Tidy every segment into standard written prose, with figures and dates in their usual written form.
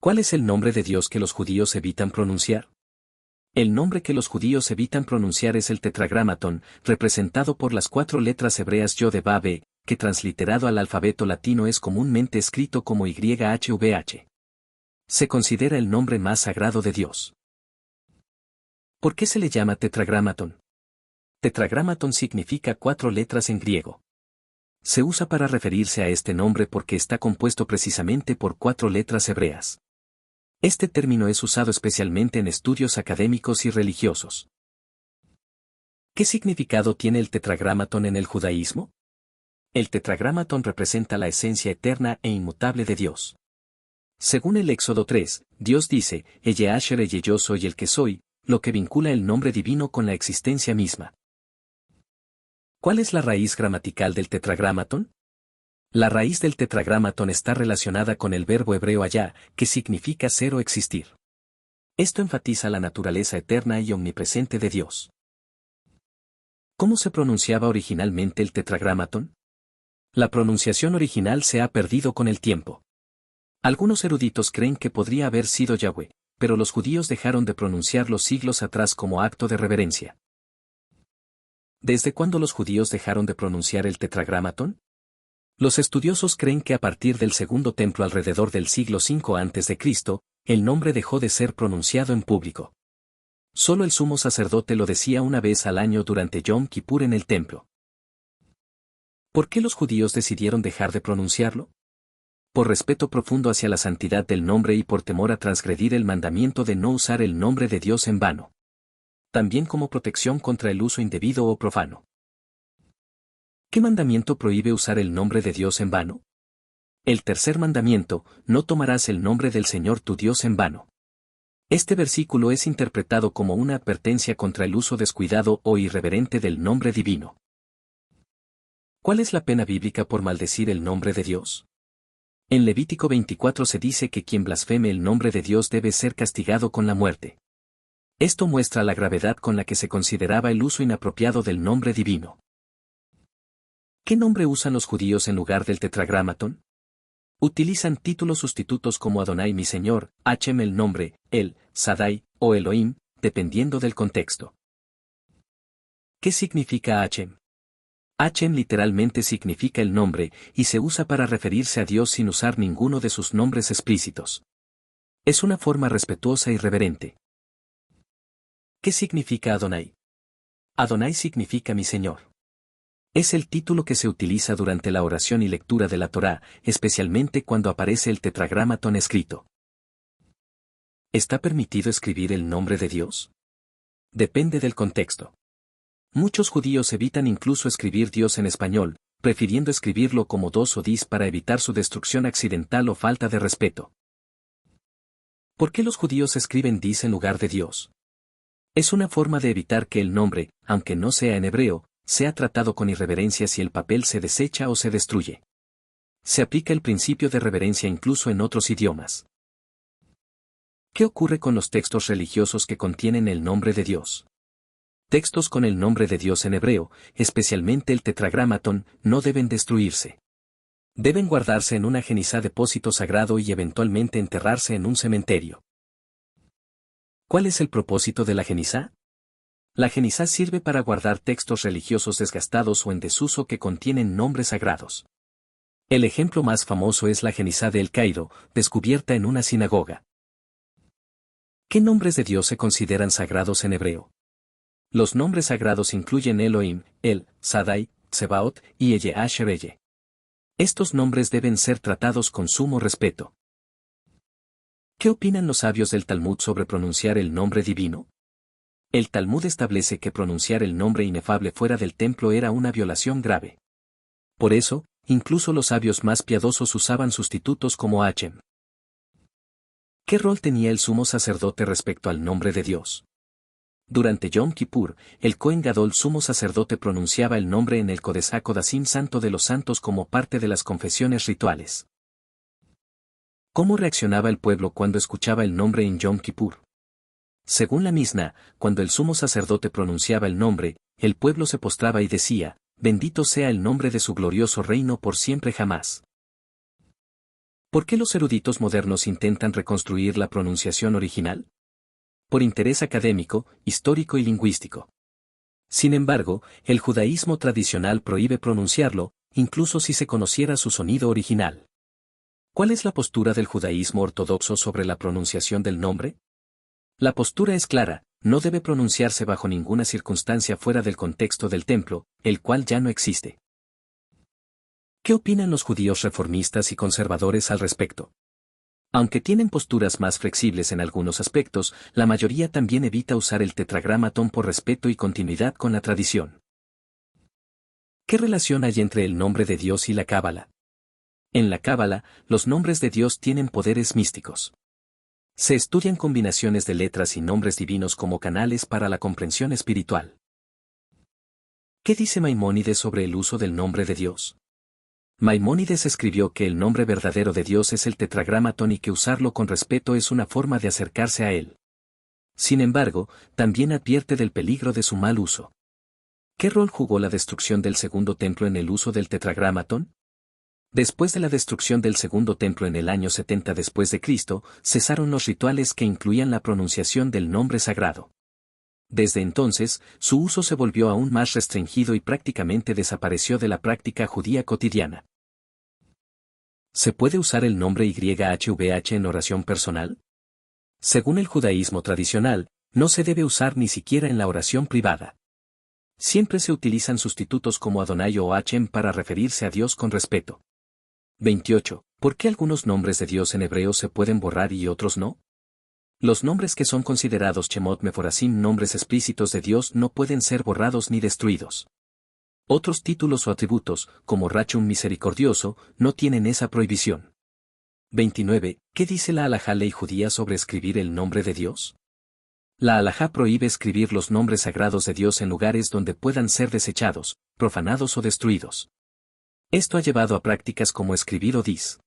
¿Cuál es el nombre de Dios que los judíos evitan pronunciar? El nombre que los judíos evitan pronunciar es el tetragramatón, representado por las 4 letras hebreas Yod-Heh-Vav-Heh, que transliterado al alfabeto latino es comúnmente escrito como YHVH. Se considera el nombre más sagrado de Dios. ¿Por qué se le llama tetragramatón? Tetragramatón significa 4 letras en griego. Se usa para referirse a este nombre porque está compuesto precisamente por 4 letras hebreas. Este término es usado especialmente en estudios académicos y religiosos. ¿Qué significado tiene el tetragramatón en el judaísmo? El tetragramatón representa la esencia eterna e inmutable de Dios. Según el Éxodo 3, Dios dice, Eye Asher Eye yo soy el que soy, lo que vincula el nombre divino con la existencia misma. ¿Cuál es la raíz gramatical del tetragramatón? La raíz del tetragramatón está relacionada con el verbo hebreo hayá, que significa ser o existir. Esto enfatiza la naturaleza eterna y omnipresente de Dios. ¿Cómo se pronunciaba originalmente el tetragramatón? La pronunciación original se ha perdido con el tiempo. Algunos eruditos creen que podría haber sido Yahweh, pero los judíos dejaron de pronunciarlo siglos atrás como acto de reverencia. ¿Desde cuándo los judíos dejaron de pronunciar el tetragramatón? Los estudiosos creen que a partir del segundo templo alrededor del siglo V a.C., el nombre dejó de ser pronunciado en público. Solo el sumo sacerdote lo decía una vez al año durante Yom Kippur en el templo. ¿Por qué los judíos decidieron dejar de pronunciarlo? Por respeto profundo hacia la santidad del nombre y por temor a transgredir el mandamiento de no usar el nombre de Dios en vano. También como protección contra el uso indebido o profano. ¿Qué mandamiento prohíbe usar el nombre de Dios en vano? El tercer mandamiento, no tomarás el nombre del Señor tu Dios en vano. Este versículo es interpretado como una advertencia contra el uso descuidado o irreverente del nombre divino. ¿Cuál es la pena bíblica por maldecir el nombre de Dios? En Levítico 24 se dice que quien blasfeme el nombre de Dios debe ser castigado con la muerte. Esto muestra la gravedad con la que se consideraba el uso inapropiado del nombre divino. ¿Qué nombre usan los judíos en lugar del tetragramatón? Utilizan títulos sustitutos como Adonai mi Señor, Hachem el nombre, El, Sadai, o Elohim, dependiendo del contexto. ¿Qué significa Hachem? Hachem literalmente significa el nombre, y se usa para referirse a Dios sin usar ninguno de sus nombres explícitos. Es una forma respetuosa y reverente. ¿Qué significa Adonai? Adonai significa mi Señor. Es el título que se utiliza durante la oración y lectura de la Torá, especialmente cuando aparece el tetragramatón escrito. ¿Está permitido escribir el nombre de Dios? Depende del contexto. Muchos judíos evitan incluso escribir Dios en español, prefiriendo escribirlo como dos o dis para evitar su destrucción accidental o falta de respeto. ¿Por qué los judíos escriben dis en lugar de Dios? Es una forma de evitar que el nombre, aunque no sea en hebreo, sea tratado con irreverencia si el papel se desecha o se destruye. Se aplica el principio de reverencia incluso en otros idiomas. ¿Qué ocurre con los textos religiosos que contienen el nombre de Dios? Textos con el nombre de Dios en hebreo, especialmente el tetragramatón, no deben destruirse. Deben guardarse en una genizá depósito sagrado y eventualmente enterrarse en un cementerio. ¿Cuál es el propósito de la genizá? La genizá sirve para guardar textos religiosos desgastados o en desuso que contienen nombres sagrados. El ejemplo más famoso es la genizá de El Cairo, descubierta en una sinagoga. ¿Qué nombres de Dios se consideran sagrados en hebreo? Los nombres sagrados incluyen Elohim, El, Sadai, Tsebaot y Eye Asher Eye. Estos nombres deben ser tratados con sumo respeto. ¿Qué opinan los sabios del Talmud sobre pronunciar el nombre divino? El Talmud establece que pronunciar el nombre inefable fuera del templo era una violación grave. Por eso, incluso los sabios más piadosos usaban sustitutos como Hachem. ¿Qué rol tenía el sumo sacerdote respecto al nombre de Dios? Durante Yom Kippur, el Kohen Gadol sumo sacerdote pronunciaba el nombre en el Kodesh HaKodashim Santo de los Santos como parte de las confesiones rituales. ¿Cómo reaccionaba el pueblo cuando escuchaba el nombre en Yom Kippur? Según la Misna, cuando el sumo sacerdote pronunciaba el nombre, el pueblo se postraba y decía, bendito sea el nombre de su glorioso reino por siempre jamás. ¿Por qué los eruditos modernos intentan reconstruir la pronunciación original? Por interés académico, histórico y lingüístico. Sin embargo, el judaísmo tradicional prohíbe pronunciarlo, incluso si se conociera su sonido original. ¿Cuál es la postura del judaísmo ortodoxo sobre la pronunciación del nombre? La postura es clara, no debe pronunciarse bajo ninguna circunstancia fuera del contexto del templo, el cual ya no existe. ¿Qué opinan los judíos reformistas y conservadores al respecto? Aunque tienen posturas más flexibles en algunos aspectos, la mayoría también evita usar el tetragramatón por respeto y continuidad con la tradición. ¿Qué relación hay entre el nombre de Dios y la Cábala? En la Cábala, los nombres de Dios tienen poderes místicos. Se estudian combinaciones de letras y nombres divinos como canales para la comprensión espiritual. ¿Qué dice Maimónides sobre el uso del nombre de Dios? Maimónides escribió que el nombre verdadero de Dios es el tetragramatón y que usarlo con respeto es una forma de acercarse a él. Sin embargo, también advierte del peligro de su mal uso. ¿Qué rol jugó la destrucción del segundo templo en el uso del tetragramatón? Después de la destrucción del segundo templo en el año 70 después de Cristo, cesaron los rituales que incluían la pronunciación del nombre sagrado. Desde entonces, su uso se volvió aún más restringido y prácticamente desapareció de la práctica judía cotidiana. ¿Se puede usar el nombre YHWH en oración personal? Según el judaísmo tradicional, no se debe usar ni siquiera en la oración privada. Siempre se utilizan sustitutos como Adonai o Hashem para referirse a Dios con respeto. 28. ¿Por qué algunos nombres de Dios en hebreo se pueden borrar y otros no? Los nombres que son considerados Shemot Meforasim, nombres explícitos de Dios, no pueden ser borrados ni destruidos. Otros títulos o atributos, como Rachum misericordioso, no tienen esa prohibición. 29. ¿Qué dice la halajá ley judía sobre escribir el nombre de Dios? La halajá prohíbe escribir los nombres sagrados de Dios en lugares donde puedan ser desechados, profanados o destruidos. Esto ha llevado a prácticas como escribir odís.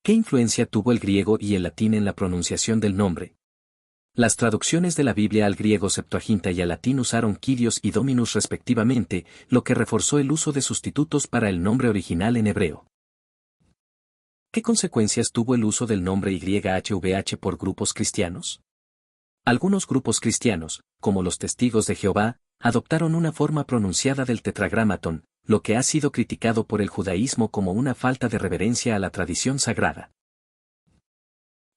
¿Qué influencia tuvo el griego y el latín en la pronunciación del nombre? Las traducciones de la Biblia al griego Septuaginta y al latín usaron Kyrios y Dominus respectivamente, lo que reforzó el uso de sustitutos para el nombre original en hebreo. ¿Qué consecuencias tuvo el uso del nombre YHWH por grupos cristianos? Algunos grupos cristianos, como los Testigos de Jehová, adoptaron una forma pronunciada del tetragramatón, lo que ha sido criticado por el judaísmo como una falta de reverencia a la tradición sagrada.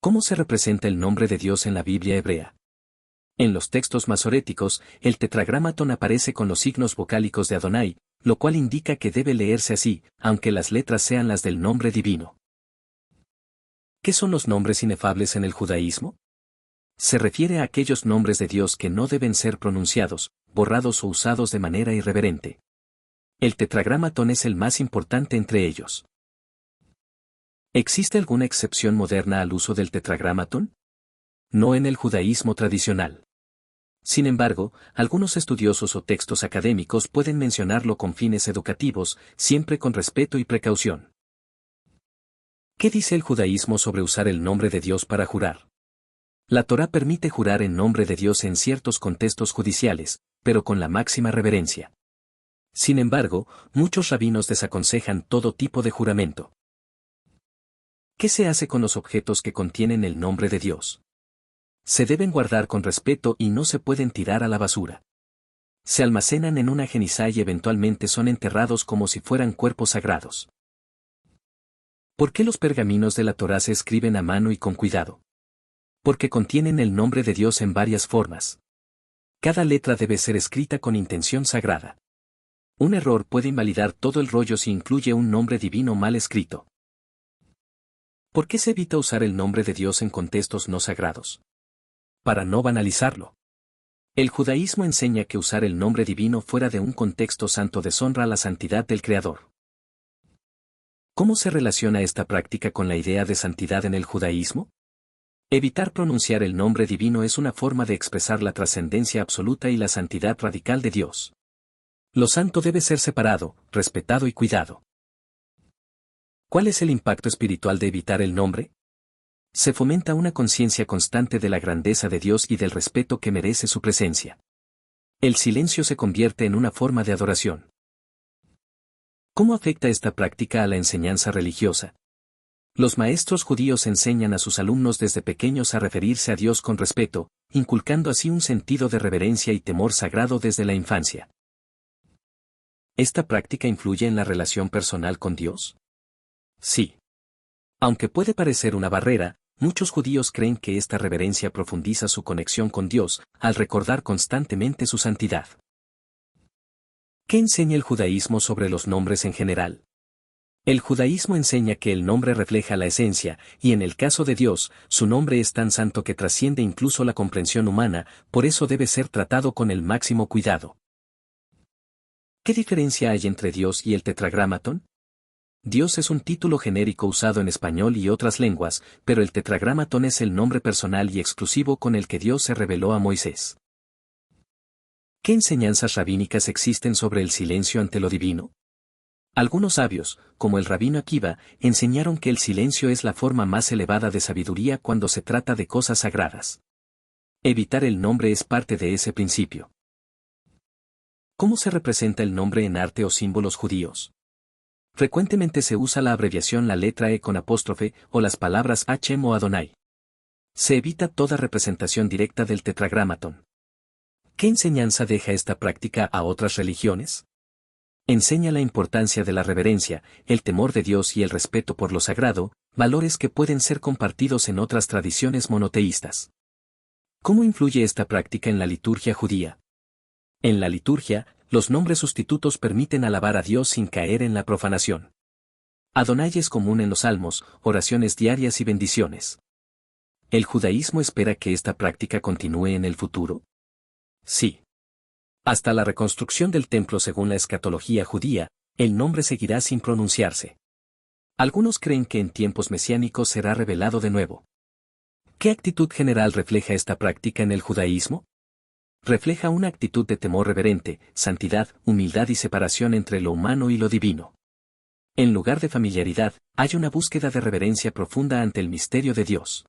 ¿Cómo se representa el nombre de Dios en la Biblia hebrea? En los textos masoréticos, el tetragramatón aparece con los signos vocálicos de Adonai, lo cual indica que debe leerse así, aunque las letras sean las del nombre divino. ¿Qué son los nombres inefables en el judaísmo? Se refiere a aquellos nombres de Dios que no deben ser pronunciados, borrados o usados de manera irreverente. El tetragramatón es el más importante entre ellos. ¿Existe alguna excepción moderna al uso del tetragramatón? No en el judaísmo tradicional. Sin embargo, algunos estudiosos o textos académicos pueden mencionarlo con fines educativos, siempre con respeto y precaución. ¿Qué dice el judaísmo sobre usar el nombre de Dios para jurar? La Torá permite jurar en nombre de Dios en ciertos contextos judiciales, pero con la máxima reverencia. Sin embargo, muchos rabinos desaconsejan todo tipo de juramento. ¿Qué se hace con los objetos que contienen el nombre de Dios? Se deben guardar con respeto y no se pueden tirar a la basura. Se almacenan en una genizá y eventualmente son enterrados como si fueran cuerpos sagrados. ¿Por qué los pergaminos de la Torá se escriben a mano y con cuidado? Porque contienen el nombre de Dios en varias formas. Cada letra debe ser escrita con intención sagrada. Un error puede invalidar todo el rollo si incluye un nombre divino mal escrito. ¿Por qué se evita usar el nombre de Dios en contextos no sagrados? Para no banalizarlo. El judaísmo enseña que usar el nombre divino fuera de un contexto santo deshonra la santidad del Creador. ¿Cómo se relaciona esta práctica con la idea de santidad en el judaísmo? Evitar pronunciar el nombre divino es una forma de expresar la trascendencia absoluta y la santidad radical de Dios. Lo santo debe ser separado, respetado y cuidado. ¿Cuál es el impacto espiritual de evitar el nombre? Se fomenta una conciencia constante de la grandeza de Dios y del respeto que merece su presencia. El silencio se convierte en una forma de adoración. ¿Cómo afecta esta práctica a la enseñanza religiosa? Los maestros judíos enseñan a sus alumnos desde pequeños a referirse a Dios con respeto, inculcando así un sentido de reverencia y temor sagrado desde la infancia. ¿Esta práctica influye en la relación personal con Dios? Sí. Aunque puede parecer una barrera, muchos judíos creen que esta reverencia profundiza su conexión con Dios, al recordar constantemente su santidad. ¿Qué enseña el judaísmo sobre los nombres en general? El judaísmo enseña que el nombre refleja la esencia, y en el caso de Dios, su nombre es tan santo que trasciende incluso la comprensión humana, por eso debe ser tratado con el máximo cuidado. ¿Qué diferencia hay entre Dios y el Tetragrámaton? Dios es un título genérico usado en español y otras lenguas, pero el Tetragrámaton es el nombre personal y exclusivo con el que Dios se reveló a Moisés. ¿Qué enseñanzas rabínicas existen sobre el silencio ante lo divino? Algunos sabios, como el rabino Akiva, enseñaron que el silencio es la forma más elevada de sabiduría cuando se trata de cosas sagradas. Evitar el nombre es parte de ese principio. ¿Cómo se representa el nombre en arte o símbolos judíos? Frecuentemente se usa la abreviación la letra E con apóstrofe o las palabras Hashem o Adonai. Se evita toda representación directa del Tetragrámaton. ¿Qué enseñanza deja esta práctica a otras religiones? Enseña la importancia de la reverencia, el temor de Dios y el respeto por lo sagrado, valores que pueden ser compartidos en otras tradiciones monoteístas. ¿Cómo influye esta práctica en la liturgia judía? En la liturgia, los nombres sustitutos permiten alabar a Dios sin caer en la profanación. Adonai es común en los salmos, oraciones diarias y bendiciones. ¿El judaísmo espera que esta práctica continúe en el futuro? Sí. Hasta la reconstrucción del templo según la escatología judía, el nombre seguirá sin pronunciarse. Algunos creen que en tiempos mesiánicos será revelado de nuevo. ¿Qué actitud general refleja esta práctica en el judaísmo? Refleja una actitud de temor reverente, santidad, humildad y separación entre lo humano y lo divino. En lugar de familiaridad, hay una búsqueda de reverencia profunda ante el misterio de Dios.